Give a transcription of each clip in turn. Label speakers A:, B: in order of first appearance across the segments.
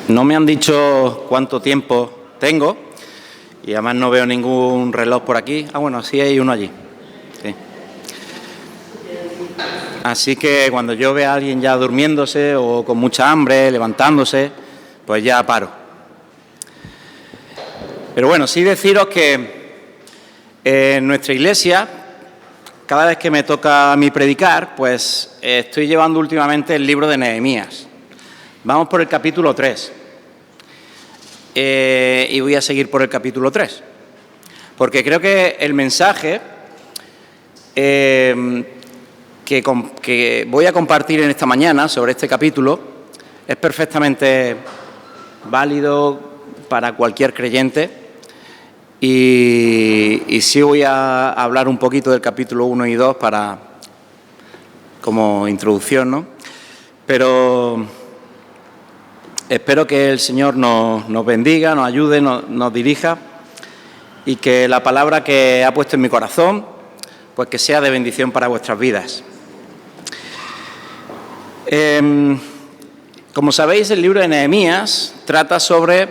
A: No me han dicho cuánto tiempo tengo y además no veo ningún reloj por aquí. Ah, bueno, sí hay uno allí. Sí. Así que cuando yo vea a alguien ya durmiéndose o con mucha hambre, levantándose, pues ya paro. Pero bueno, sí deciros que en nuestra iglesia, cada vez que me toca a mí predicar, pues estoy llevando últimamente el libro de Nehemías. Vamos por el capítulo 3. Y voy a seguir por el capítulo 3. Porque creo que el mensaje que voy a compartir en esta mañana sobre este capítulo es perfectamente válido para cualquier creyente. Y sí voy a hablar un poquito del capítulo 1 y 2 como introducción, ¿no? Pero espero que el Señor nos bendiga, nos ayude, nos dirija y que la palabra que ha puesto en mi corazón, pues que sea de bendición para vuestras vidas. Como sabéis, el libro de Nehemías trata sobre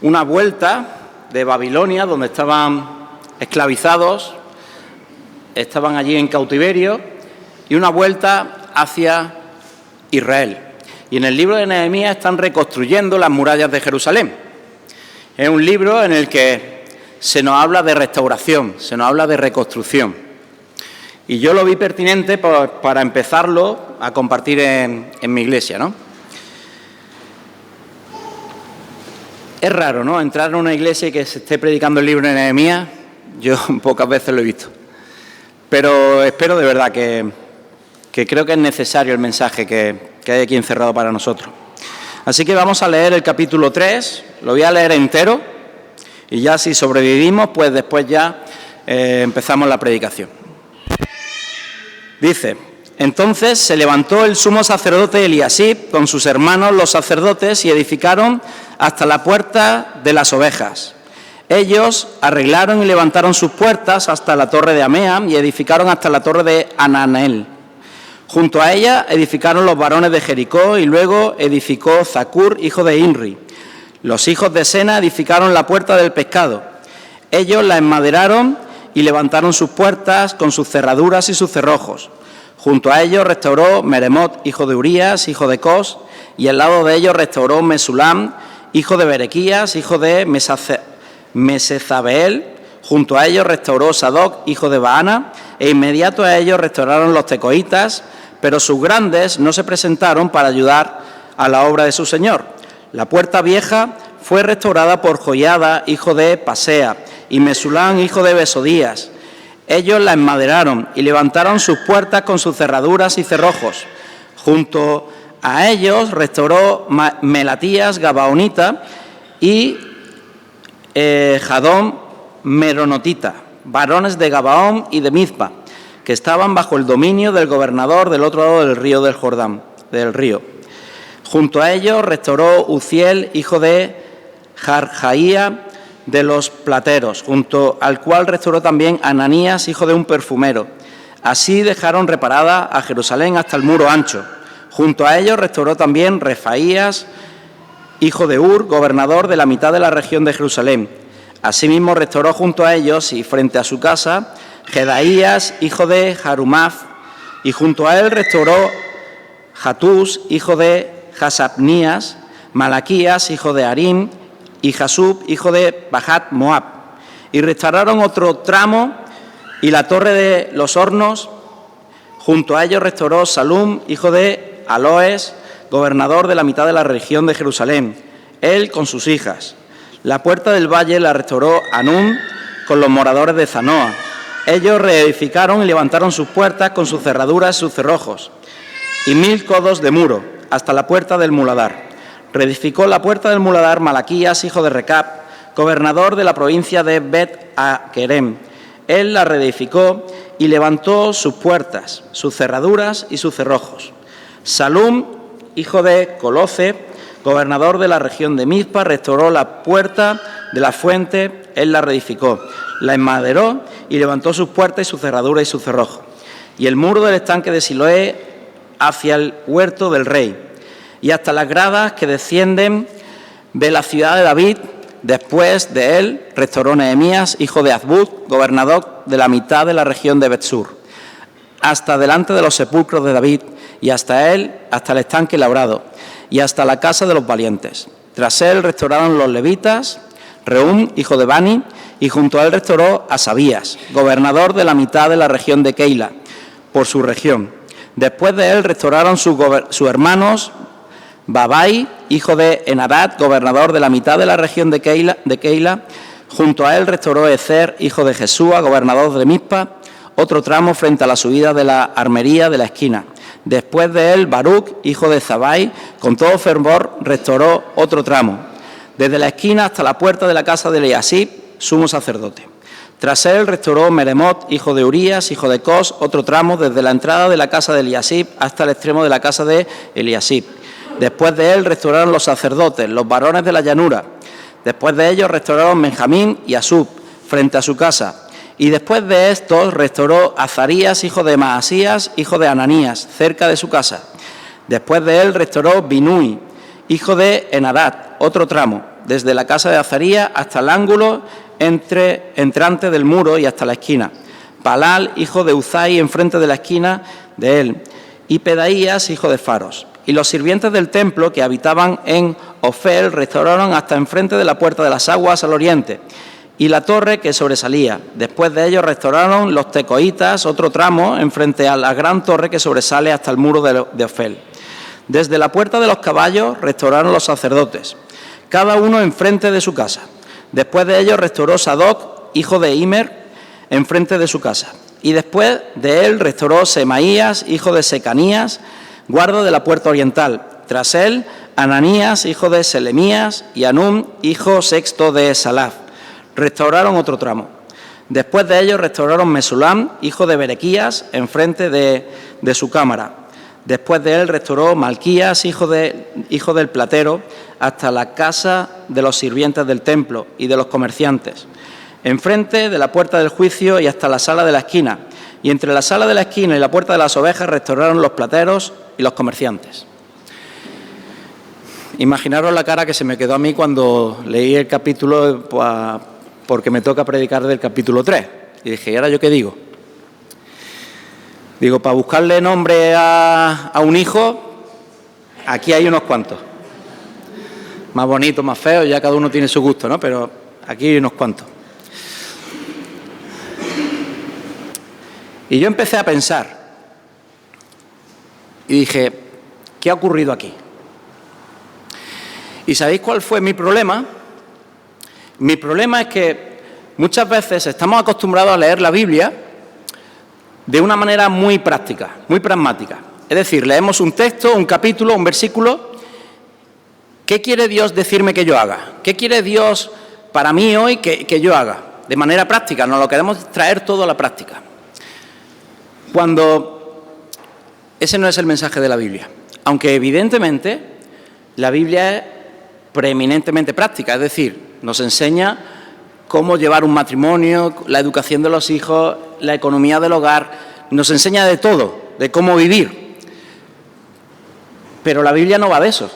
A: una vuelta de Babilonia, donde estaban esclavizados, estaban allí en cautiverio, y una vuelta hacia Israel. Y en el libro de Nehemías están reconstruyendo las murallas de Jerusalén. Es un libro en el que se nos habla de restauración, se nos habla de reconstrucción. Y yo lo vi pertinente para empezarlo a compartir en mi iglesia, ¿no? Es raro, ¿no?, entrar en una iglesia y que se esté predicando el libro de Nehemías. Yo pocas veces lo he visto. Pero espero de verdad que creo que es necesario el mensaje que hay aquí encerrado para nosotros. Así que vamos a leer el capítulo 3, lo voy a leer entero, y ya si sobrevivimos, pues después ya empezamos la predicación. Dice: entonces se levantó el sumo sacerdote Eliasib con sus hermanos los sacerdotes y edificaron hasta la puerta de las ovejas. Ellos arreglaron y levantaron sus puertas hasta la torre de Ameam y edificaron hasta la torre de Ananel. Junto a ella edificaron los varones de Jericó y luego edificó Zacur, hijo de Inri. Los hijos de Sena edificaron la puerta del pescado. Ellos la enmaderaron y levantaron sus puertas con sus cerraduras y sus cerrojos. Junto a ellos restauró Meremot, hijo de Urías, hijo de Cos, y al lado de ellos restauró Mesulam, hijo de Berequías, hijo de Mesezabeel. Junto a ellos restauró Sadoc, hijo de Baana, e inmediato a ellos restauraron los tecoitas, pero sus grandes no se presentaron para ayudar a la obra de su señor. La puerta vieja fue restaurada por Joiada, hijo de Pasea, y Mesulam, hijo de Besodías. Ellos la enmaderaron y levantaron sus puertas con sus cerraduras y cerrojos. Junto a ellos restauró Melatías, Gabaonita, y Jadón, Meronotita, varones de Gabaón y de Mizpa, que estaban bajo el dominio del gobernador del otro lado del río del Jordán, del río. Junto a ellos restauró Uziel, hijo de Jarjaía, de los plateros, junto al cual restauró también Ananías, hijo de un perfumero. Así dejaron reparada a Jerusalén hasta el muro ancho. Junto a ellos restauró también Refaías, hijo de Ur, gobernador de la mitad de la región de Jerusalén. Asimismo restauró junto a ellos y frente a su casa Jedaías, hijo de Jarumaf, y junto a él restauró Jatús, hijo de Hasabnías, Malaquías, hijo de Harim, y Jasub, hijo de Bajat Moab. Y restauraron otro tramo y la torre de los hornos. Junto a ellos restauró Salum, hijo de Aloes, gobernador de la mitad de la región de Jerusalén, él con sus hijas. La puerta del valle la restauró Anún con los moradores de Zanoa. Ellos reedificaron y levantaron sus puertas con sus cerraduras y sus cerrojos, y 1000 codos de muro, hasta la puerta del muladar. Reedificó la puerta del muladar Malaquías, hijo de Recab, gobernador de la provincia de Bet-Akerem. Él la reedificó y levantó sus puertas, sus cerraduras y sus cerrojos. Salum, hijo de Coloce, gobernador de la región de Mizpa, restauró la puerta de la fuente. Él la reedificó, la enmaderó y levantó sus puertas y sus cerraduras y sus cerrojos. Y el muro del estanque de Siloé hacia el huerto del rey. y hasta las gradas que descienden de la ciudad de David. Después de él restauró Nehemías, hijo de Azbud, gobernador de la mitad de la región de Bet-sur, hasta delante de los sepulcros de David, y hasta él, hasta el estanque labrado, y hasta la casa de los valientes. Tras él restauraron los levitas, Rehum, hijo de Bani, y junto a él restauró a Asabías, gobernador de la mitad de la región de Keila, por su región. Después de él restauraron sus hermanos, Babai, hijo de Enadad, gobernador de la mitad de la región de Keila. Junto a él restauró Ezer, hijo de Jesúa, gobernador de Mizpa, otro tramo frente a la subida de la armería de la esquina. Después de él, Baruch, hijo de Zabai, con todo fervor restauró otro tramo, desde la esquina hasta la puerta de la casa de Eliasib, sumo sacerdote. Tras él restauró Meremot, hijo de Urías, hijo de Cos, otro tramo desde la entrada de la casa de Eliasib hasta el extremo de la casa de Eliasib. Después de él restauraron los sacerdotes, los varones de la llanura. Después de ellos restauraron Benjamín y Asub, frente a su casa. Y después de estos restauró Azarías, hijo de Maasías, hijo de Ananías, cerca de su casa. Después de él restauró Binui, hijo de Enadad, otro tramo, desde la casa de Azarías hasta el ángulo entrante del muro y hasta la esquina. Palal, hijo de Uzai, enfrente de la esquina de él. Y Pedaías, hijo de Faros. Y los sirvientes del templo que habitaban en Ofel restauraron hasta enfrente de la puerta de las aguas al oriente y la torre que sobresalía. Después de ellos restauraron los tecoitas, otro tramo, enfrente a la gran torre que sobresale hasta el muro de Ofel. Desde la puerta de los caballos restauraron los sacerdotes, cada uno enfrente de su casa. Después de ellos restauró Sadoc, hijo de Imer, enfrente de su casa. Y después de él restauró Semaías, hijo de Secanías, guarda de la puerta oriental. Tras él, Ananías, hijo de Selemías, y Anum, hijo sexto de Salaf. Restauraron otro tramo. Después de ellos restauraron Mesulam, hijo de Berequías, enfrente de su cámara. Después de él restauró Malquías, hijo del platero, hasta la casa de los sirvientes del templo y de los comerciantes, enfrente de la puerta del juicio y hasta la sala de la esquina. Y entre la sala de la esquina y la puerta de las ovejas restauraron los plateros y los comerciantes. Imaginaros la cara que se me quedó a mí cuando leí el capítulo, porque me toca predicar del capítulo 3. Y dije, ¿y ahora yo qué digo? Digo, para buscarle nombre a un hijo, aquí hay unos cuantos. Más bonitos, más feos, ya cada uno tiene su gusto, ¿no? Pero aquí hay unos cuantos. Y yo empecé a pensar y dije, ¿qué ha ocurrido aquí? ¿Y sabéis cuál fue mi problema? Mi problema es que muchas veces estamos acostumbrados a leer la Biblia de una manera muy práctica, muy pragmática. Es decir, leemos un texto, un capítulo, un versículo. ¿Qué quiere Dios decirme que yo haga? ¿Qué quiere Dios para mí hoy que yo haga? De manera práctica, nos lo queremos traer todo a la práctica. Cuando ese no es el mensaje de la Biblia. Aunque evidentemente la Biblia es preeminentemente práctica, es decir, nos enseña cómo llevar un matrimonio, la educación de los hijos, la economía del hogar, nos enseña de todo, de cómo vivir. Pero la Biblia no va de eso.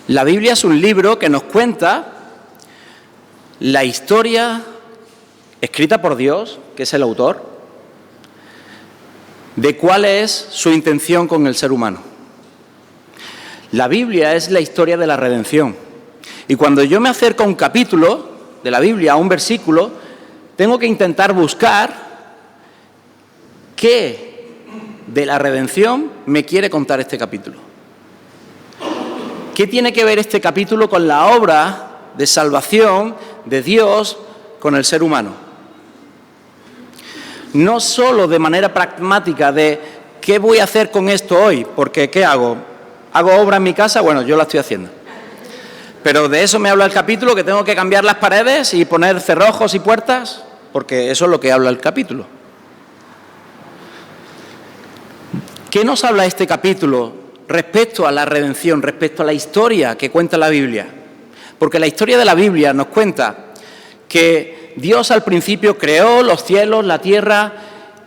A: La Biblia es un libro que nos cuenta la historia escrita por Dios, que es el autor, de cuál es su intención con el ser humano. La Biblia es la historia de la redención. Y cuando yo me acerco a un capítulo de la Biblia, a un versículo, tengo que intentar buscar qué de la redención me quiere contar este capítulo. ¿Qué tiene que ver este capítulo con la obra de salvación de Dios con el ser humano? No solo de manera pragmática de ¿qué voy a hacer con esto hoy? Porque ¿qué hago? ¿Hago obra en mi casa? Bueno, yo la estoy haciendo. Pero de eso me habla el capítulo, que tengo que cambiar las paredes y poner cerrojos y puertas, porque eso es lo que habla el capítulo. ¿Qué nos habla este capítulo respecto a la redención, respecto a la historia que cuenta la Biblia? Porque la historia de la Biblia nos cuenta que Dios al principio creó los cielos, la tierra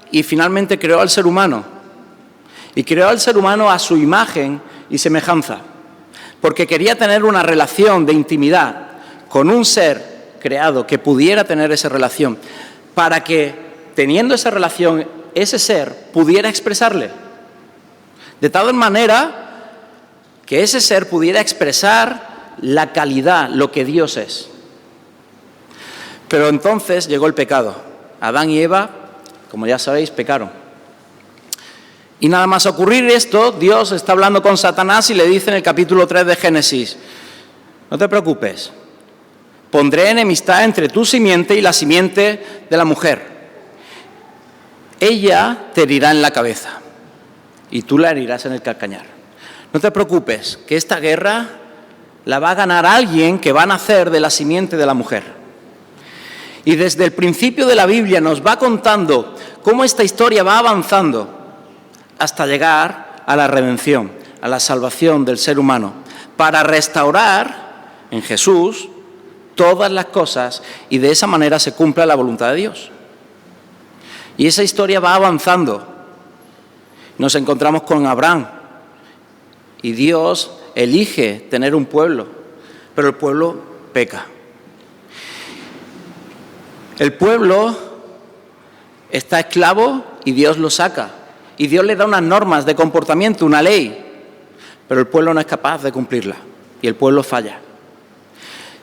A: y finalmente creó al ser humano. y creó al ser humano a su imagen y semejanza, porque quería tener una relación de intimidad con un ser creado que pudiera tener esa relación, para que, teniendo esa relación, ese ser pudiera expresarle. De tal manera que ese ser pudiera expresar la calidad, lo que Dios es. Pero entonces llegó el pecado. Adán y Eva, como ya sabéis, pecaron. Y nada más ocurrir esto, Dios está hablando con Satanás y le dice en el capítulo 3 de Génesis: no te preocupes, pondré enemistad entre tu simiente y la simiente de la mujer. Ella te herirá en la cabeza y tú la herirás en el calcañar. No te preocupes, que esta guerra la va a ganar alguien que va a nacer de la simiente de la mujer. Y desde el principio de la Biblia nos va contando cómo esta historia va avanzando hasta llegar a la redención, a la salvación del ser humano, para restaurar en Jesús todas las cosas y de esa manera se cumpla la voluntad de Dios. Y esa historia va avanzando. Nos encontramos con Abraham y Dios elige tener un pueblo, pero el pueblo peca. El pueblo está esclavo y Dios lo saca. Y Dios le da unas normas de comportamiento, una ley, pero el pueblo no es capaz de cumplirla y el pueblo falla.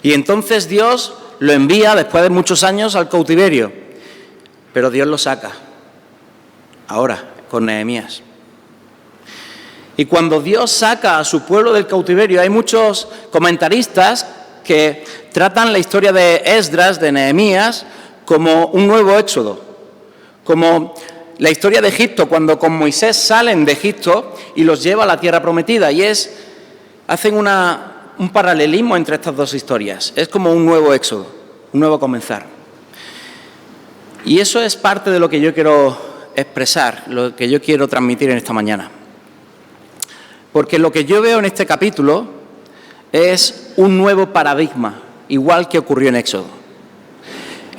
A: Y entonces Dios lo envía después de muchos años al cautiverio, pero Dios lo saca, ahora, con Nehemías. Y cuando Dios saca a su pueblo del cautiverio, hay muchos comentaristas que tratan la historia de Esdras, de Nehemías, como un nuevo éxodo, como la historia de Egipto, cuando con Moisés salen de Egipto y los lleva a la tierra prometida, hacen un paralelismo entre estas dos historias. Es como un nuevo éxodo, un nuevo comenzar. Y eso es parte de lo que yo quiero expresar, lo que yo quiero transmitir en esta mañana. Porque lo que yo veo en este capítulo es un nuevo paradigma, igual que ocurrió en Éxodo.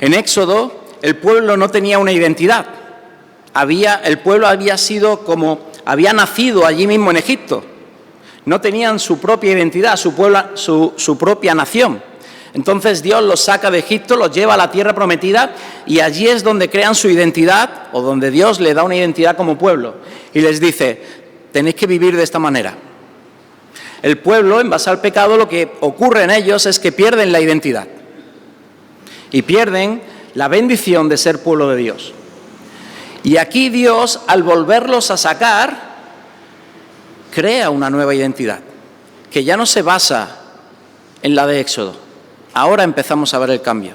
A: En Éxodo, el pueblo no tenía una identidad. El pueblo había nacido allí mismo en Egipto. No tenían su propia identidad, su propia nación. Entonces Dios los saca de Egipto, los lleva a la tierra prometida y allí es donde crean su identidad, o donde Dios le da una identidad como pueblo. Y les dice: tenéis que vivir de esta manera. El pueblo, en base al pecado, lo que ocurre en ellos es que pierden la identidad y pierden la bendición de ser pueblo de Dios. Y aquí Dios, al volverlos a sacar, crea una nueva identidad, que ya no se basa en la de Éxodo. Ahora empezamos a ver el cambio.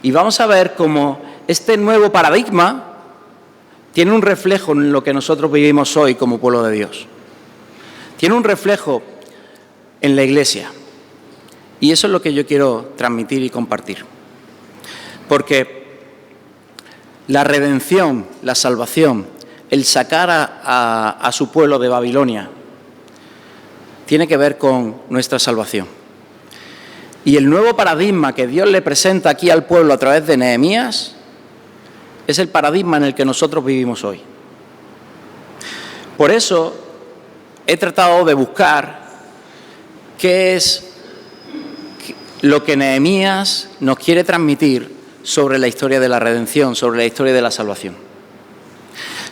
A: Y vamos a ver cómo este nuevo paradigma tiene un reflejo en lo que nosotros vivimos hoy como pueblo de Dios. Tiene un reflejo en la Iglesia. Y eso es lo que yo quiero transmitir y compartir. Porque la redención, la salvación, el sacar a su pueblo de Babilonia, tiene que ver con nuestra salvación. Y el nuevo paradigma que Dios le presenta aquí al pueblo a través de Nehemías es el paradigma en el que nosotros vivimos hoy. Por eso he tratado de buscar qué es lo que Nehemías nos quiere transmitir sobre la historia de la redención, sobre la historia de la salvación.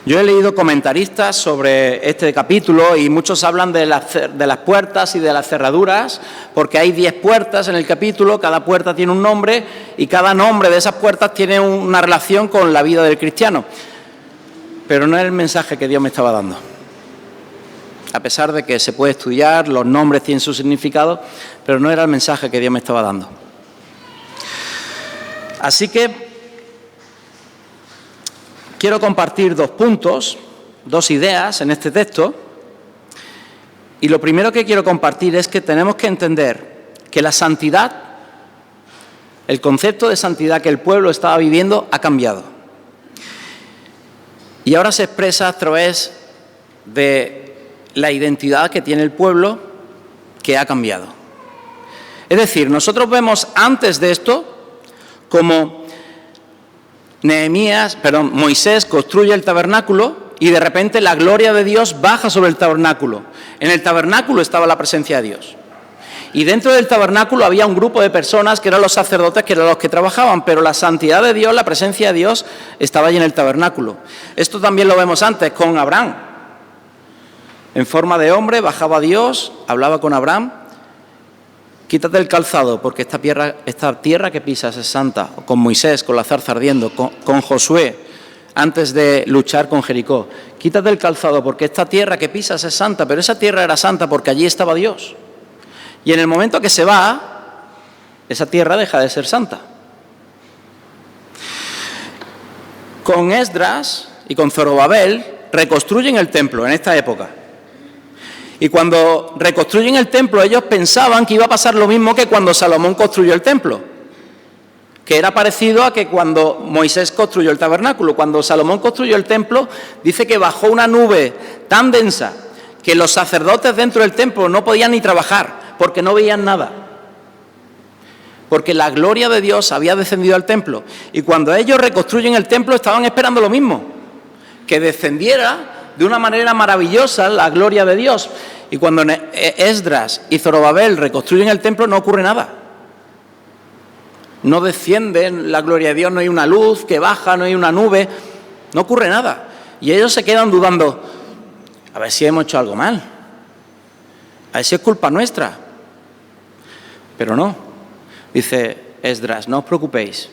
A: Yo he leído comentaristas sobre este capítulo y muchos hablan de las puertas y de las cerraduras, porque hay 10 puertas en el capítulo, cada puerta tiene un nombre y cada nombre de esas puertas tiene una relación con la vida del cristiano. Pero no es el mensaje que Dios me estaba dando. A pesar de que se puede estudiar, los nombres tienen su significado, pero no era el mensaje que Dios me estaba dando. Así que quiero compartir 2 puntos, 2 ideas en este texto. Y lo primero que quiero compartir es que tenemos que entender que la santidad, el concepto de santidad que el pueblo estaba viviendo ha cambiado. Y ahora se expresa a través de la identidad que tiene el pueblo, que ha cambiado. Es decir, nosotros vemos antes de esto como Moisés construye el tabernáculo y de repente la gloria de Dios baja sobre el tabernáculo. En el tabernáculo estaba la presencia de Dios. Y dentro del tabernáculo había un grupo de personas que eran los sacerdotes, que eran los que trabajaban, pero la santidad de Dios, la presencia de Dios, estaba allí en el tabernáculo. Esto también lo vemos antes con Abraham. En forma de hombre bajaba Dios, hablaba con Abraham. Quítate el calzado, porque esta tierra que pisas es santa. Con Moisés, con la zarza ardiendo, con Josué, antes de luchar con Jericó. Quítate el calzado, porque esta tierra que pisas es santa, pero esa tierra era santa porque allí estaba Dios. Y en el momento que se va, esa tierra deja de ser santa. Con Esdras y con Zorobabel reconstruyen el templo en esta época. Y cuando reconstruyen el templo, ellos pensaban que iba a pasar lo mismo que cuando Salomón construyó el templo, que era parecido a que cuando Moisés construyó el tabernáculo. Cuando Salomón construyó el templo, dice que bajó una nube tan densa que los sacerdotes dentro del templo no podían ni trabajar, porque no veían nada. Porque la gloria de Dios había descendido al templo. Y cuando ellos reconstruyen el templo, estaban esperando lo mismo, que descendiera de una manera maravillosa la gloria de Dios. Y cuando Esdras y Zorobabel reconstruyen el templo, no ocurre nada. No desciende la gloria de Dios, no hay una luz que baja, no hay una nube, no ocurre nada. Y ellos se quedan dudando, a ver si hemos hecho algo mal, a ver si es culpa nuestra. Pero no, dice Esdras, no os preocupéis,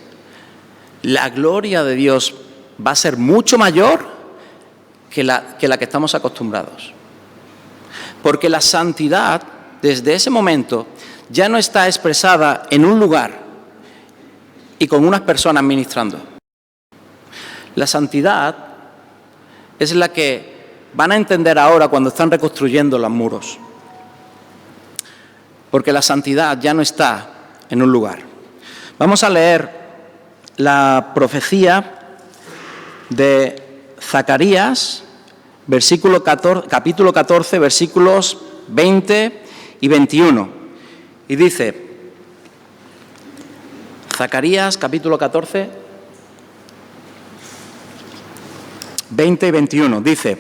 A: la gloria de Dios va a ser mucho mayor que la que estamos acostumbrados. Porque la santidad, desde ese momento, ya no está expresada en un lugar y con unas personas ministrando. La santidad es la que van a entender ahora cuando están reconstruyendo los muros. Porque la santidad ya no está en un lugar. Vamos a leer la profecía de Zacarías, capítulo 14, versículos 20 y 21. Y dice, Zacarías, capítulo 14, 20 y 21, dice,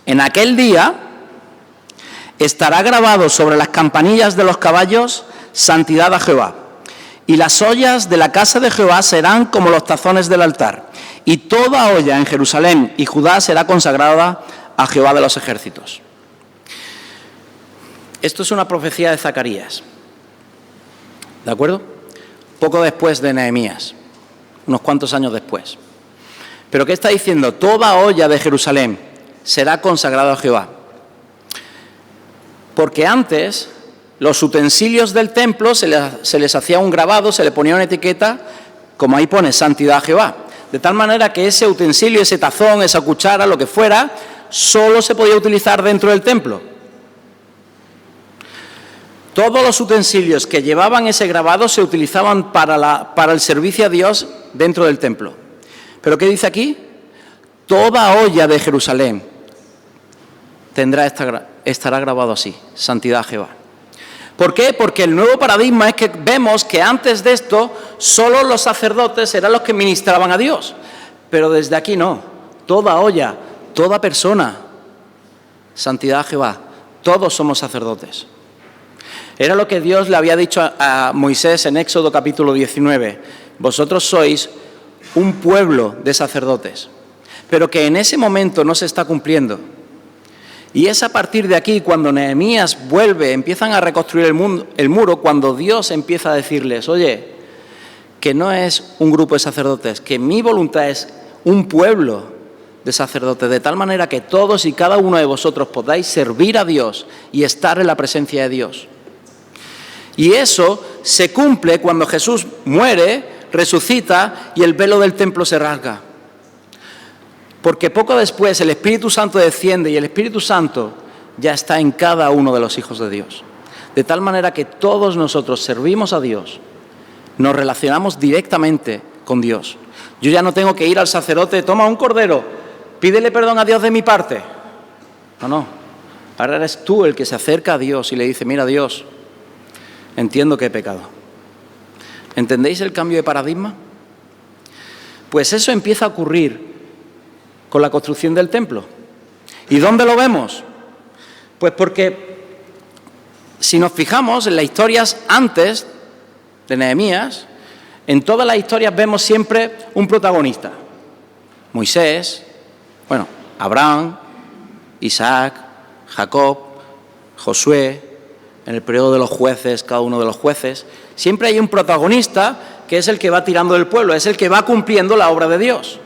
A: en aquel día estará grabado sobre las campanillas de los caballos, santidad a Jehová. Y las ollas de la casa de Jehová serán como los tazones del altar. Y toda olla en Jerusalén y Judá será consagrada a Jehová de los ejércitos. Esto es una profecía de Zacarías. ¿De acuerdo? Poco después de Nehemías. Unos cuantos años después. ¿Pero qué está diciendo? Toda olla de Jerusalén será consagrada a Jehová. Porque antes los utensilios del templo se les hacía un grabado, se le ponía una etiqueta, como ahí pone, santidad a Jehová. De tal manera que ese utensilio, ese tazón, esa cuchara, lo que fuera, solo se podía utilizar dentro del templo. Todos los utensilios que llevaban ese grabado se utilizaban para el servicio a Dios dentro del templo. ¿Pero qué dice aquí? Toda olla de Jerusalén estará grabado así, santidad a Jehová. ¿Por qué? Porque el nuevo paradigma es que vemos que antes de esto solo los sacerdotes eran los que ministraban a Dios. Pero desde aquí no. Toda olla, toda persona, santidad a Jehová. Todos somos sacerdotes. Era lo que Dios le había dicho a Moisés en Éxodo capítulo 19. Vosotros sois un pueblo de sacerdotes. Pero que en ese momento no se está cumpliendo. Y es a partir de aquí, cuando Nehemías vuelve, empiezan a reconstruir el muro, cuando Dios empieza a decirles, oye, que no es un grupo de sacerdotes, que mi voluntad es un pueblo de sacerdotes, de tal manera que todos y cada uno de vosotros podáis servir a Dios y estar en la presencia de Dios. Y eso se cumple cuando Jesús muere, resucita y el velo del templo se rasga. Porque poco después el Espíritu Santo desciende y el Espíritu Santo ya está en cada uno de los hijos de Dios. De tal manera que todos nosotros servimos a Dios, nos relacionamos directamente con Dios. Yo ya no tengo que ir al sacerdote, toma un cordero, pídele perdón a Dios de mi parte. No. Ahora eres tú el que se acerca a Dios y le dice, mira Dios, entiendo que he pecado. ¿Entendéis el cambio de paradigma? Pues eso empieza a ocurrir con la construcción del templo. ¿Y dónde lo vemos? Pues porque si nos fijamos en las historias antes de Nehemías, en todas las historias vemos siempre un protagonista. Moisés, Abraham, Isaac, Jacob, Josué, en el periodo de los jueces, cada uno de los jueces. Siempre hay un protagonista que es el que va tirando del pueblo, es el que va cumpliendo la obra de Dios.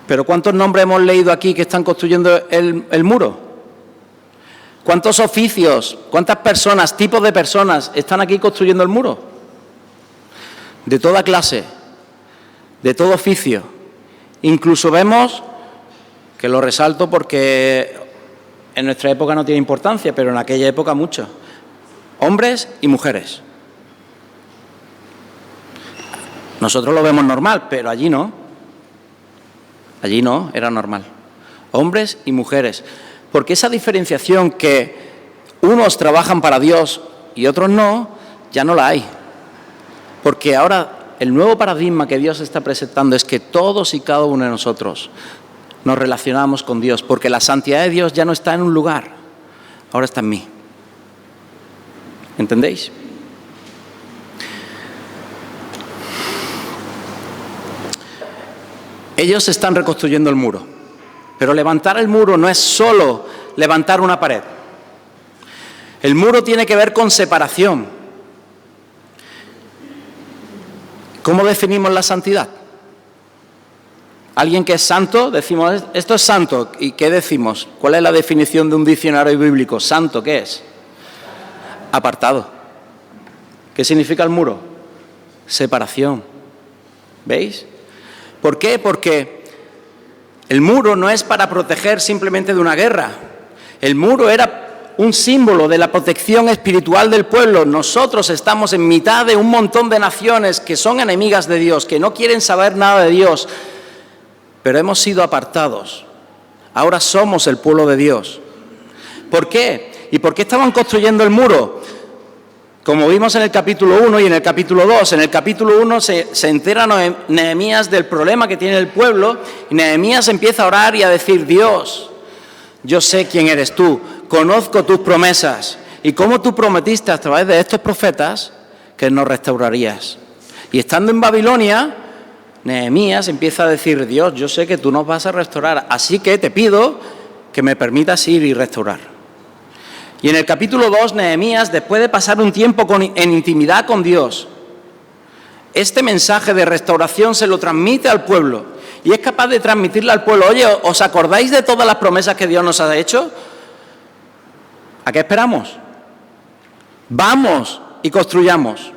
A: Pero ¿cuántos nombres hemos leído aquí que están construyendo el muro? ¿Cuántos oficios, cuántas personas, tipos de personas están aquí construyendo el muro? De toda clase, de todo oficio. Incluso vemos, que lo resalto porque en nuestra época no tiene importancia, pero en aquella época mucho, hombres y mujeres. Nosotros lo vemos normal, pero allí no. Allí no, era normal. Hombres y mujeres. Porque esa diferenciación que unos trabajan para Dios y otros no, ya no la hay. Porque ahora el nuevo paradigma que Dios está presentando es que todos y cada uno de nosotros nos relacionamos con Dios, porque la santidad de Dios ya no está en un lugar, ahora está en mí. ¿Entendéis? Ellos están reconstruyendo el muro, pero levantar el muro no es solo levantar una pared. El muro tiene que ver con separación. ¿Cómo definimos la santidad? Alguien que es santo, decimos, esto es santo. ¿Y qué decimos? ¿Cuál es la definición de un diccionario bíblico? ¿Santo qué es? Apartado. ¿Qué significa el muro? Separación. ¿Veis? ¿Por qué? Porque el muro no es para proteger simplemente de una guerra. El muro era un símbolo de la protección espiritual del pueblo. Nosotros estamos en mitad de un montón de naciones que son enemigas de Dios, que no quieren saber nada de Dios, pero hemos sido apartados. Ahora somos el pueblo de Dios. ¿Por qué? ¿Y por qué estaban construyendo el muro? Como vimos en el capítulo 1 y en el capítulo 2, en el capítulo 1 se entera Nehemías del problema que tiene el pueblo y Nehemías empieza a orar y a decir, Dios, yo sé quién eres tú, conozco tus promesas y cómo tú prometiste a través de estos profetas que nos restaurarías. Y estando en Babilonia, Nehemías empieza a decir, Dios, yo sé que tú nos vas a restaurar, así que te pido que me permitas ir y restaurar. Y en el capítulo 2, Nehemías, después de pasar un tiempo en intimidad con Dios, este mensaje de restauración se lo transmite al pueblo. Y es capaz de transmitirle al pueblo, oye, ¿os acordáis de todas las promesas que Dios nos ha hecho? ¿A qué esperamos? Vamos y construyamos.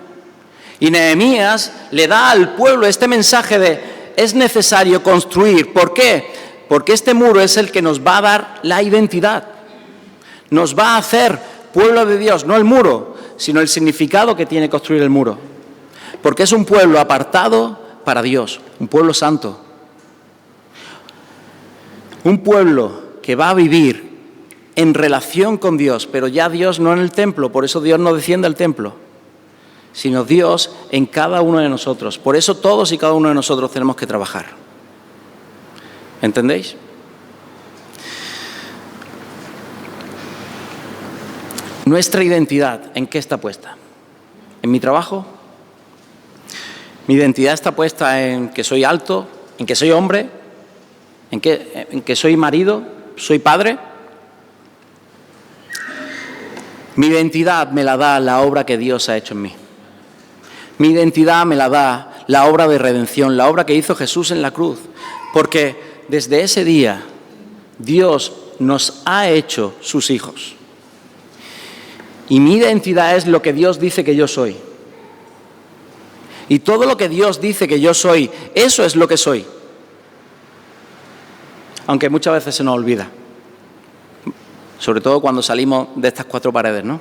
A: Y Nehemías le da al pueblo este mensaje de, es necesario construir. ¿Por qué? Porque este muro es el que nos va a dar la identidad. Nos va a hacer pueblo de Dios, no el muro, sino el significado que tiene construir el muro. Porque es un pueblo apartado para Dios, un pueblo santo. Un pueblo que va a vivir en relación con Dios, pero ya Dios no en el templo, por eso Dios no desciende al templo, sino Dios en cada uno de nosotros. Por eso todos y cada uno de nosotros tenemos que trabajar. ¿Entendéis? Nuestra identidad, ¿en qué está puesta? ¿En mi trabajo? Mi identidad está puesta en que soy alto, en que soy hombre, en que soy marido, soy padre. Mi identidad me la da la obra que Dios ha hecho en mí. Mi identidad me la da la obra de redención, la obra que hizo Jesús en la cruz. Porque desde ese día Dios nos ha hecho sus hijos. Y mi identidad es lo que Dios dice que yo soy. Y todo lo que Dios dice que yo soy, eso es lo que soy. Aunque muchas veces se nos olvida. Sobre todo cuando salimos de estas cuatro paredes, ¿no?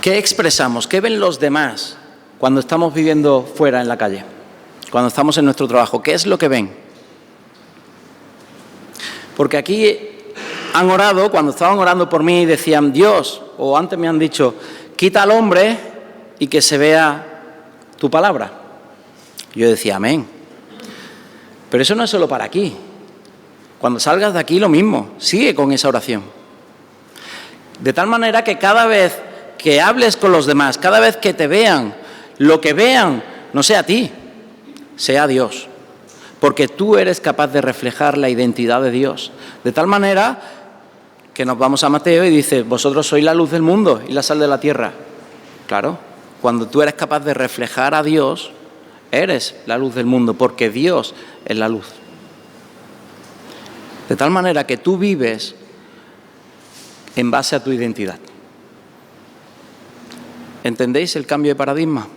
A: ¿Qué expresamos? ¿Qué ven los demás cuando estamos viviendo fuera en la calle? Cuando estamos en nuestro trabajo, ¿qué es lo que ven? Porque aquí han orado, cuando estaban orando por mí, decían, Dios, o antes me han dicho, quita al hombre y que se vea tu palabra. Yo decía, amén. Pero eso no es solo para aquí. Cuando salgas de aquí lo mismo, sigue con esa oración. De tal manera que cada vez que hables con los demás, cada vez que te vean, lo que vean no sea a ti, sea a Dios. Porque tú eres capaz de reflejar la identidad de Dios. De tal manera que nos vamos a Mateo y dice, vosotros sois la luz del mundo y la sal de la tierra. Claro, cuando tú eres capaz de reflejar a Dios, eres la luz del mundo, porque Dios es la luz. De tal manera que tú vives en base a tu identidad. ¿Entendéis el cambio de paradigma?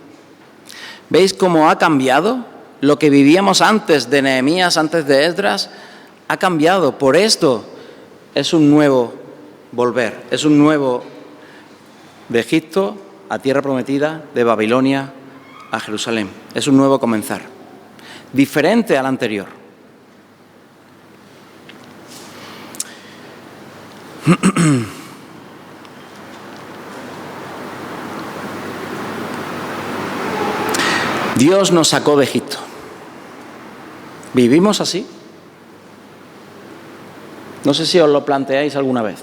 A: ¿Veis cómo ha cambiado? Lo que vivíamos antes de Nehemías, antes de Esdras, ha cambiado. Por esto es un nuevo volver, es un nuevo de Egipto a tierra prometida, de Babilonia a Jerusalén. Es un nuevo comenzar, diferente al anterior. Dios nos sacó de Egipto. ¿Vivimos así? No sé si os lo planteáis alguna vez.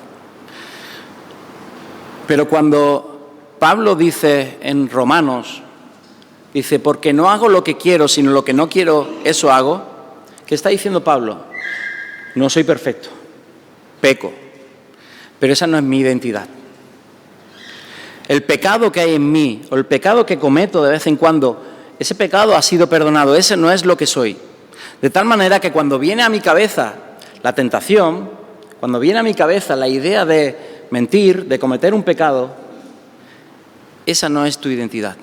A: Pero cuando Pablo dice en Romanos, dice, porque no hago lo que quiero, sino lo que no quiero, eso hago. ¿Qué está diciendo Pablo? No soy perfecto, peco, pero esa no es mi identidad. El pecado que hay en mí, o el pecado que cometo de vez en cuando, ese pecado ha sido perdonado, ese no es lo que soy. De tal manera que cuando viene a mi cabeza la tentación, cuando viene a mi cabeza la idea de mentir, de cometer un pecado, esa no es tu identidad.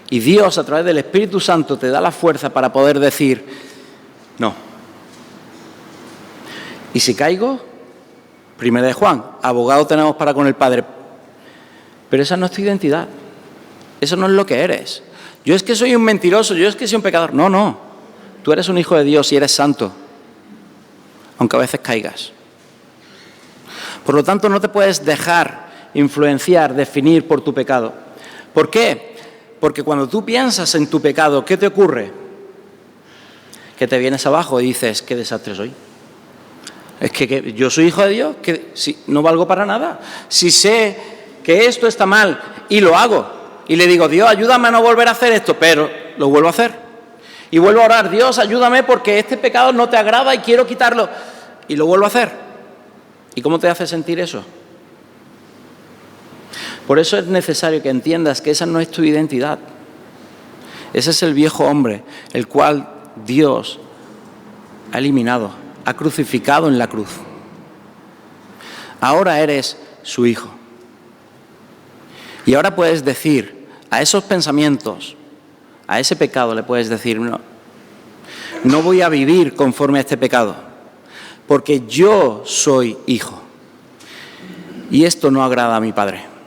A: Y Dios, a través del Espíritu Santo, te da la fuerza para poder decir, no. Y si caigo, 1 de Juan, abogado tenemos para con el Padre. Pero esa no es tu identidad. Eso no es lo que eres. Yo es que soy un mentiroso, yo es que soy un pecador. No, no. Tú eres un hijo de Dios y eres santo, aunque a veces caigas. Por lo tanto, no te puedes dejar influenciar, definir por tu pecado. ¿Por qué? Porque cuando tú piensas en tu pecado, ¿qué te ocurre? Que te vienes abajo y dices, qué desastre soy. Es que yo soy hijo de Dios, que si, no valgo para nada. Si sé que esto está mal y lo hago, y le digo, Dios, ayúdame a no volver a hacer esto, pero lo vuelvo a hacer. Y vuelvo a orar, Dios, ayúdame porque este pecado no te agrada y quiero quitarlo. Y lo vuelvo a hacer. ¿Y cómo te hace sentir eso? Por eso es necesario que entiendas que esa no es tu identidad. Ese es el viejo hombre, el cual Dios ha eliminado, ha crucificado en la cruz. Ahora eres su hijo. Y ahora puedes decir a esos pensamientos, a ese pecado le puedes decir, no voy a vivir conforme a este pecado, porque yo soy hijo. Y esto no agrada a mi Padre.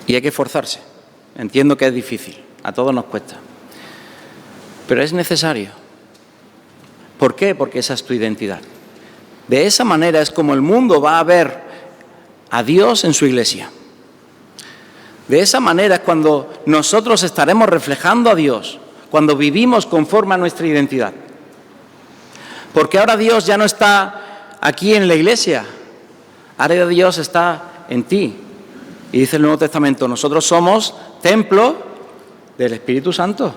A: Y hay que esforzarse. Entiendo que es difícil, a todos nos cuesta. Pero es necesario. ¿Por qué? Porque esa es tu identidad. De esa manera es como el mundo va a ver a Dios en su iglesia. De esa manera es cuando nosotros estaremos reflejando a Dios, cuando vivimos conforme a nuestra identidad. Porque ahora Dios ya no está aquí en la iglesia, ahora Dios está en ti. Y dice el Nuevo Testamento, nosotros somos templo del Espíritu Santo.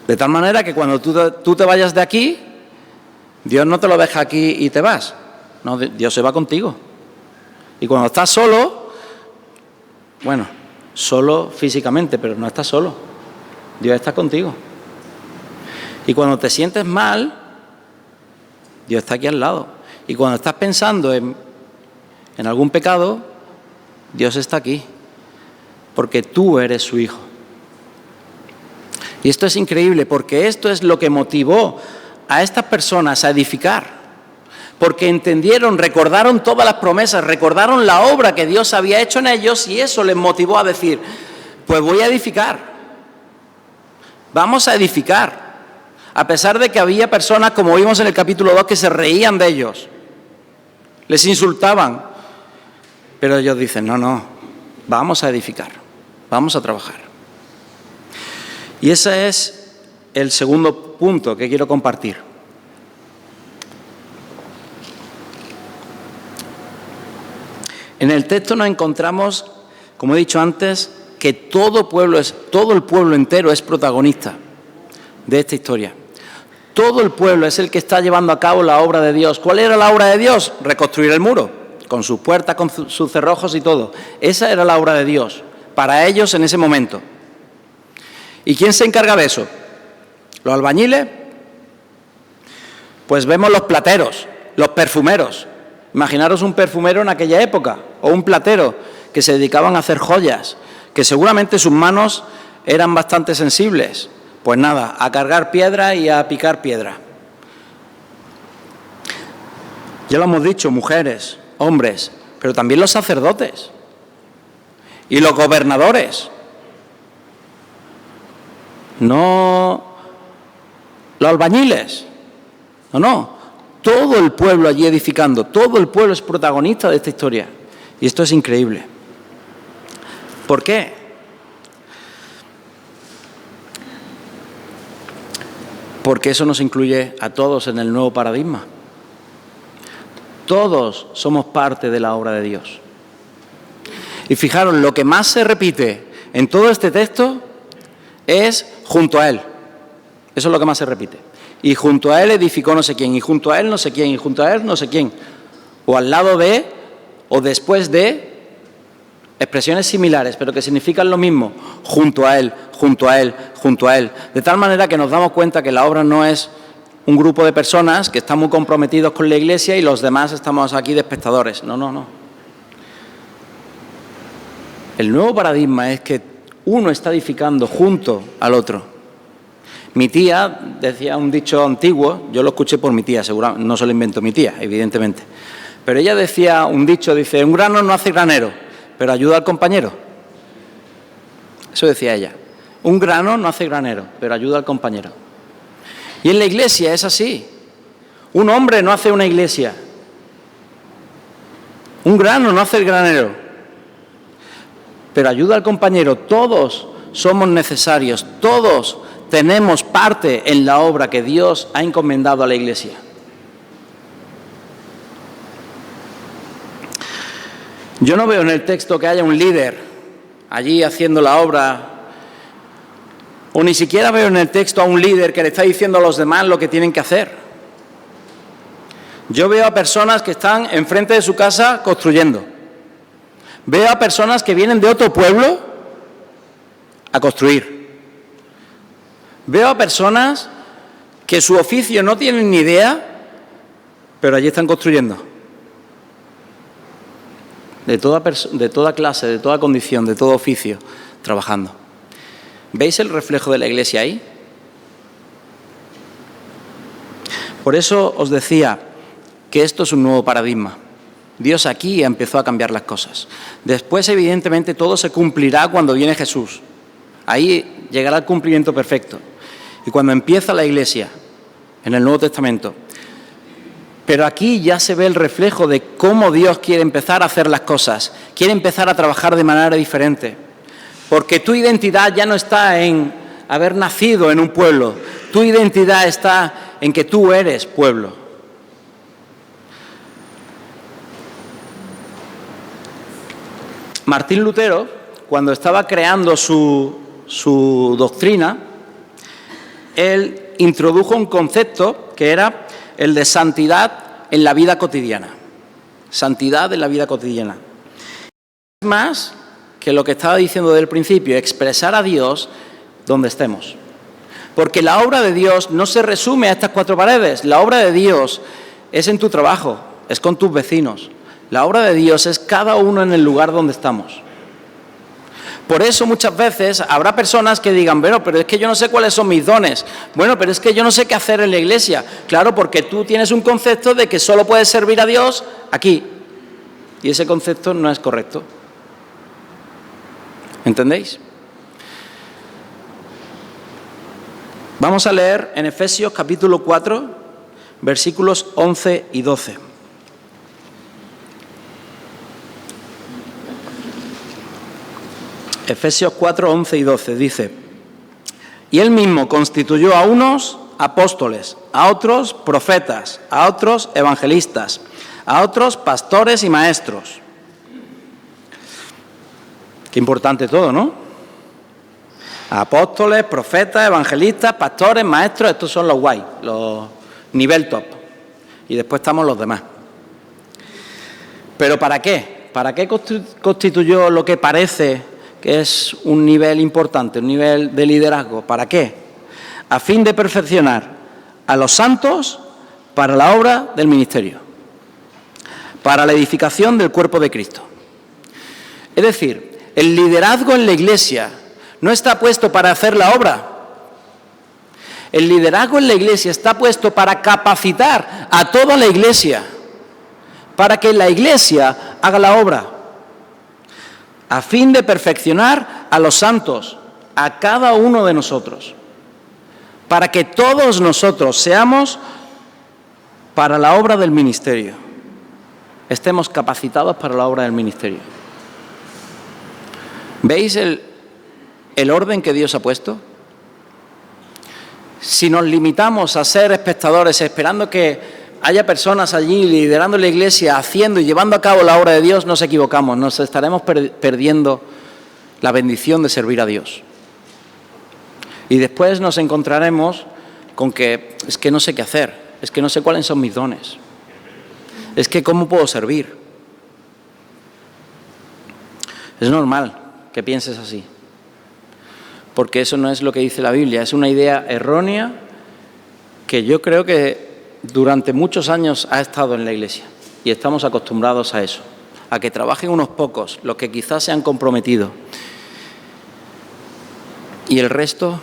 A: De tal manera que cuando tú te vayas de aquí, Dios no te lo deja aquí y te vas. No, Dios se va contigo. Y cuando estás solo, bueno, solo físicamente, pero no estás solo. Dios está contigo. Y cuando te sientes mal, Dios está aquí al lado. Y cuando estás pensando en algún pecado, Dios está aquí, porque tú eres su hijo. Y esto es increíble, porque esto es lo que motivó a estas personas a edificar. Porque entendieron, recordaron todas las promesas, recordaron la obra que Dios había hecho en ellos y eso les motivó a decir, pues voy a edificar. Vamos a edificar. A pesar de que había personas, como vimos en el capítulo 2, que se reían de ellos. Les insultaban. Pero ellos dicen, no, vamos a edificar, vamos a trabajar. Y ese es el segundo punto que quiero compartir. En el texto nos encontramos, como he dicho antes, que todo el pueblo entero es protagonista de esta historia. Todo el pueblo es el que está llevando a cabo la obra de Dios. ¿Cuál era la obra de Dios? Reconstruir el muro, con sus puertas, con sus cerrojos y todo. Esa era la obra de Dios, para ellos en ese momento. ¿Y quién se encarga de eso? ¿Los albañiles? Pues vemos los plateros, los perfumeros. Imaginaros un perfumero en aquella época, o un platero, que se dedicaban a hacer joyas, que seguramente sus manos eran bastante sensibles. Pues nada, a cargar piedra y a picar piedra. Ya lo hemos dicho, mujeres, hombres, pero también los sacerdotes y los gobernadores. No los albañiles, no, todo el pueblo allí edificando, todo el pueblo es protagonista de esta historia. Y esto es increíble. ¿Por qué? Porque eso nos incluye a todos en el nuevo paradigma. Todos somos parte de la obra de Dios. Y fijaros, lo que más se repite en todo este texto es junto a Él. Eso es lo que más se repite. Y junto a Él edificó no sé quién, y junto a Él no sé quién, y junto a Él no sé quién. O al lado de, o después de, expresiones similares, pero que significan lo mismo. Junto a Él, junto a Él, junto a Él. De tal manera que nos damos cuenta que la obra no es un grupo de personas que están muy comprometidos con la Iglesia y los demás estamos aquí de espectadores. No. El nuevo paradigma es que uno está edificando junto al otro. Mi tía decía un dicho antiguo, yo lo escuché por mi tía, seguramente, no se lo inventó mi tía, evidentemente. Pero ella decía un dicho, dice, un grano no hace granero, pero ayuda al compañero. Eso decía ella. Un grano no hace granero, pero ayuda al compañero. Y en la iglesia es así. Un hombre no hace una iglesia. Un grano no hace el granero, pero ayuda al compañero. Todos somos necesarios, todos tenemos parte en la obra que Dios ha encomendado a la iglesia. Yo no veo en el texto que haya un líder allí haciendo la obra, o ni siquiera veo en el texto a un líder que le está diciendo a los demás lo que tienen que hacer. Yo veo a personas que están enfrente de su casa construyendo. Veo a personas que vienen de otro pueblo a construir. Veo a personas que su oficio no tienen ni idea, pero allí están construyendo. De toda clase, de toda condición, de todo oficio, trabajando. ¿Veis el reflejo de la iglesia ahí? Por eso os decía que esto es un nuevo paradigma. Dios aquí empezó a cambiar las cosas. Después, evidentemente, todo se cumplirá cuando viene Jesús. Ahí llegará el cumplimiento perfecto. Y cuando empieza la iglesia, en el Nuevo Testamento. Pero aquí ya se ve el reflejo de cómo Dios quiere empezar a hacer las cosas. Quiere empezar a trabajar de manera diferente. Porque tu identidad ya no está en haber nacido en un pueblo. Tu identidad está en que tú eres pueblo. Martín Lutero, cuando estaba creando su doctrina, él introdujo un concepto que era el de santidad en la vida cotidiana. Santidad en la vida cotidiana. Es más que lo que estaba diciendo desde el principio, expresar a Dios donde estemos. Porque la obra de Dios no se resume a estas cuatro paredes. La obra de Dios es en tu trabajo, es con tus vecinos. La obra de Dios es cada uno en el lugar donde estamos. Por eso muchas veces habrá personas que digan, bueno, pero es que yo no sé cuáles son mis dones. Bueno, pero es que yo no sé qué hacer en la iglesia. Claro, porque tú tienes un concepto de que solo puedes servir a Dios aquí. Y ese concepto no es correcto. ¿Entendéis? Vamos a leer en Efesios capítulo 4, versículos 11 y 12. Efesios 4, 11 y 12 dice: y él mismo constituyó a unos apóstoles, a otros profetas, a otros evangelistas, a otros pastores y maestros. Qué importante todo, ¿no? Apóstoles, profetas, evangelistas, pastores, maestros, estos son los guay, los nivel top. Y después estamos los demás. ¿Pero para qué? ¿Para qué constituyó lo que parece que es un nivel importante, un nivel de liderazgo? ¿Para qué? A fin de perfeccionar a los santos para la obra del ministerio, para la edificación del cuerpo de Cristo. Es decir, el liderazgo en la Iglesia no está puesto para hacer la obra. El liderazgo en la Iglesia está puesto para capacitar a toda la Iglesia, para que la Iglesia haga la obra, a fin de perfeccionar a los santos, a cada uno de nosotros, para que todos nosotros seamos para la obra del ministerio, estemos capacitados para la obra del ministerio. ¿Veis el orden que Dios ha puesto? Si nos limitamos a ser espectadores esperando que haya personas allí liderando la Iglesia, haciendo y llevando a cabo la obra de Dios, nos equivocamos, nos estaremos perdiendo la bendición de servir a Dios. Y después nos encontraremos con que es que no sé qué hacer, es que no sé cuáles son mis dones, es que cómo puedo servir. Es normal que pienses así, porque eso no es lo que dice la Biblia, es una idea errónea que yo creo que durante muchos años ha estado en la Iglesia y estamos acostumbrados a eso, a que trabajen unos pocos, los que quizás se han comprometido, y el resto.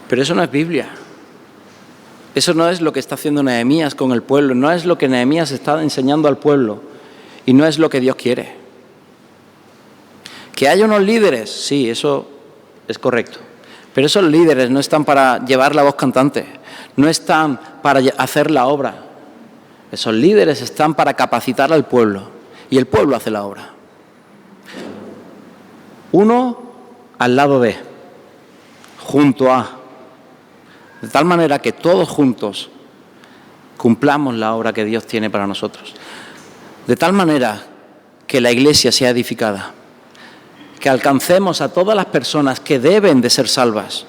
A: Pero eso no es Biblia. Eso no es lo que está haciendo Nehemías con el pueblo, no es lo que Nehemías está enseñando al pueblo y no es lo que Dios quiere. Que haya unos líderes, sí, eso es correcto, pero esos líderes no están para llevar la voz cantante, no están para hacer la obra. Esos líderes están para capacitar al pueblo y el pueblo hace la obra. Uno al lado de, junto a, de tal manera que todos juntos cumplamos la obra que Dios tiene para nosotros. De tal manera que la Iglesia sea edificada, que alcancemos a todas las personas que deben de ser salvas,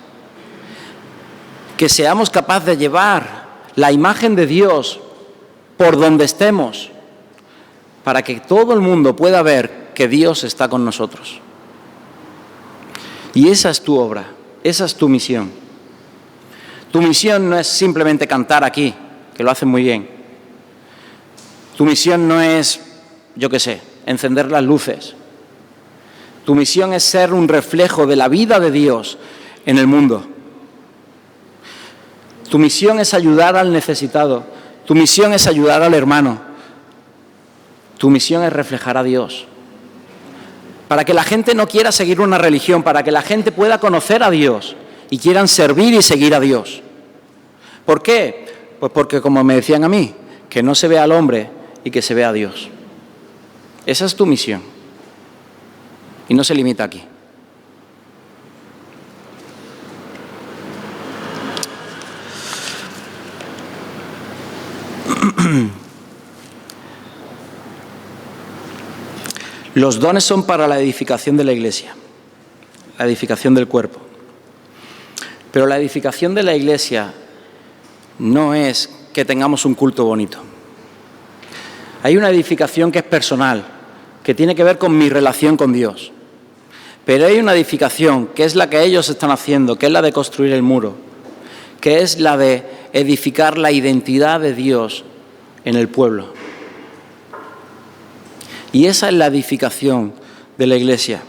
A: que seamos capaces de llevar la imagen de Dios por donde estemos, para que todo el mundo pueda ver que Dios está con nosotros. Y esa es tu obra, esa es tu misión. Tu misión no es simplemente cantar aquí, que lo hacen muy bien. Tu misión no es, yo qué sé, encender las luces. Tu misión es ser un reflejo de la vida de Dios en el mundo. Tu misión es ayudar al necesitado. Tu misión es ayudar al hermano. Tu misión es reflejar a Dios. Para que la gente no quiera seguir una religión, para que la gente pueda conocer a Dios y quieran servir y seguir a Dios. ¿Por qué? Pues porque, como me decían a mí, que no se vea al hombre y que se vea a Dios. Esa es tu misión. Y no se limita aquí. Los dones son para la edificación de la Iglesia, la edificación del cuerpo. Pero la edificación de la Iglesia no es que tengamos un culto bonito. Hay una edificación que es personal, que tiene que ver con mi relación con Dios. Pero hay una edificación que es la que ellos están haciendo, que es la de construir el muro, que es la de edificar la identidad de Dios en el pueblo. Y esa es la edificación de la Iglesia.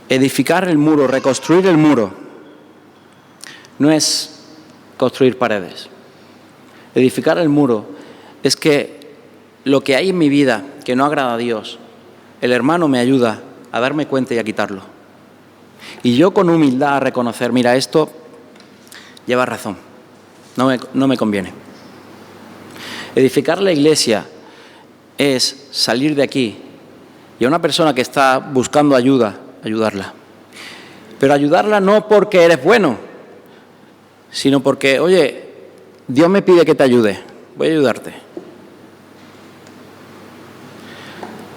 A: Edificar el muro, reconstruir el muro, no es construir paredes. Edificar el muro es que lo que hay en mi vida que no agrada a Dios, el hermano me ayuda a darme cuenta y a quitarlo. Y yo con humildad a reconocer, mira, esto lleva razón, no me conviene. Edificar la Iglesia es salir de aquí y a una persona que está buscando ayuda, ayudarla. Pero ayudarla no porque eres bueno, sino porque, oye, Dios me pide que te ayude, voy a ayudarte.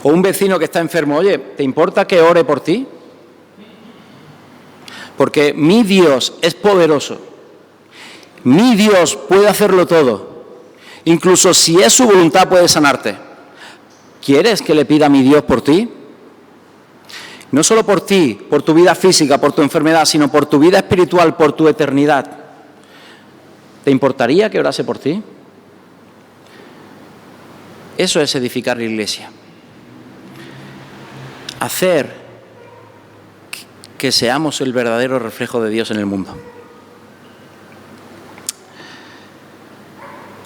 A: O un vecino que está enfermo, oye, ¿te importa que ore por ti? Porque mi Dios es poderoso. Mi Dios puede hacerlo todo. Incluso si es su voluntad puede sanarte. ¿Quieres que le pida a mi Dios por ti? No solo por ti, por tu vida física, por tu enfermedad, sino por tu vida espiritual, por tu eternidad. ¿Te importaría que orase por ti? Eso es edificar la iglesia. Hacer que seamos el verdadero reflejo de Dios en el mundo.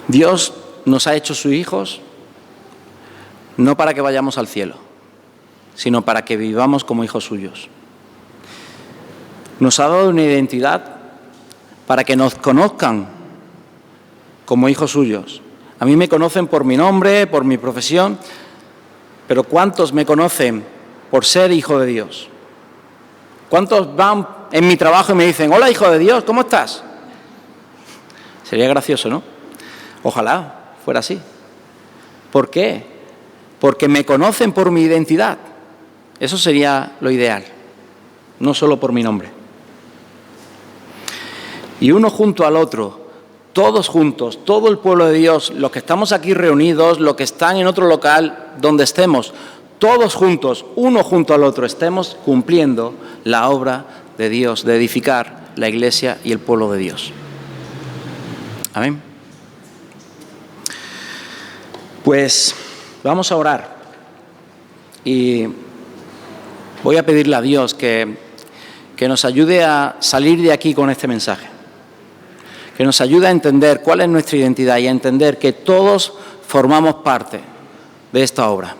A: Dios nos ha hecho sus hijos no para que vayamos al cielo, sino para que vivamos como hijos suyos. Nos ha dado una identidad para que nos conozcan como hijos suyos. A mí me conocen por mi nombre, por mi profesión, pero ¿cuántos me conocen por ser hijo de Dios? ¿Cuántos van en mi trabajo y me dicen, hola hijo de Dios, ¿cómo estás? Sería gracioso, ¿no? Ojalá fuera así. ¿Por qué? Porque me conocen por mi identidad. Eso sería lo ideal, no solo por mi nombre. Y uno junto al otro, todos juntos, todo el pueblo de Dios, los que estamos aquí reunidos, los que están en otro local, donde estemos, todos juntos, uno junto al otro, estemos cumpliendo la obra de Dios, de edificar la iglesia y el pueblo de Dios. Amén. Pues vamos a orar y voy a pedirle a Dios que nos ayude a salir de aquí con este mensaje, que nos ayude a entender cuál es nuestra identidad y a entender que todos formamos parte de esta obra.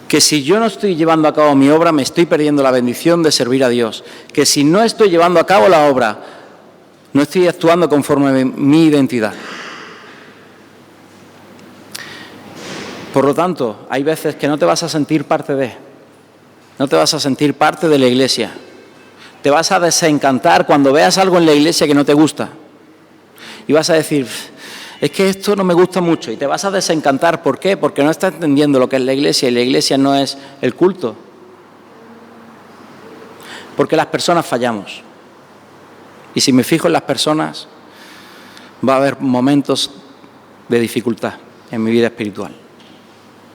A: Que si yo no estoy llevando a cabo mi obra, me estoy perdiendo la bendición de servir a Dios. Que si no estoy llevando a cabo la obra, no estoy actuando conforme a mi identidad. Por lo tanto, hay veces que no te vas a sentir parte de, no te vas a sentir parte de la iglesia. Te vas a desencantar cuando veas algo en la iglesia que no te gusta. Y vas a decir, es que esto no me gusta mucho. Y te vas a desencantar. ¿Por qué? Porque no estás entendiendo lo que es la iglesia. Y la iglesia no es el culto. Porque las personas fallamos. Y si me fijo en las personas, va a haber momentos de dificultad en mi vida espiritual.